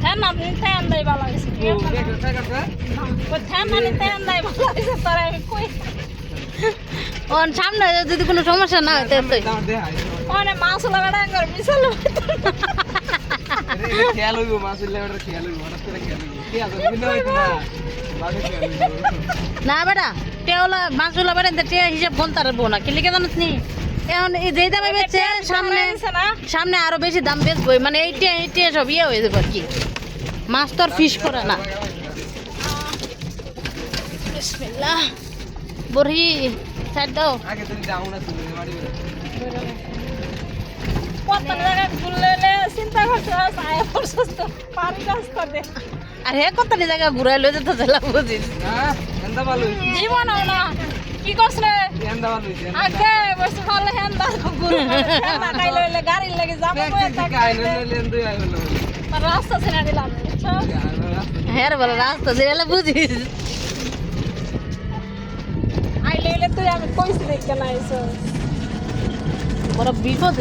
ধ্যান না নিতে আন্দাই ভালো লাগছে ওই ধ্যান না নিতে আন্দাই ভালো লাগছে তোরা আমি কই ওর সামনে যদি কোনো সমস্যা না হয় তাহলে ওনে মাছ লাগাড়া কর বিশাল খেয়াল হইব মাছ লেবার খেয়াল হইব হঠাৎ করে খেয়াল হইব কি আছে কিন্তু হইতো না বাড়ি খেয়াল হইব না বেটা টেওলা মাছগুলা বেটা টেয়া হিসাব বলতে পারবো না কি লিখে জানিস নি এখন এই যেই দামে বেচছে সামনে সামনে আরো বেশি দাম বেচবো মানে এইটা সব ইয়ে হয়ে যাবে আর কি মাছ তো আর ফিশ করে না বিসমিল্লাহ বড়ি সাইড দাও আগে তুমি যাও না তুমি বাড়ি কত জায়গা ঘুরলে চিন্তা করছিস আয়া করছিস তো পারি রাস্তা দে আর হে কত জায়গা ঘুরাই লই যেতে চাইলাম বুঝিস হ্যাঁ এন্ডা ভালো হইছে জীবন না কি করছ রে এন্ডা ভালো হইছে আগে বসে ভালো হ্যান্ডা ঘুরে হ্যান্ডা খাই লইলে গাড়ি লাগে যাবো বয়ে থাকি লেন্দু আই হলো রাস্তা ছেড়ে দিলাম হ্যাঁ রে বলে রাস্তা যেগুলো বুঝিস আই লইলে তুই আমি কইছি দেখে না এসো বড় বিপদ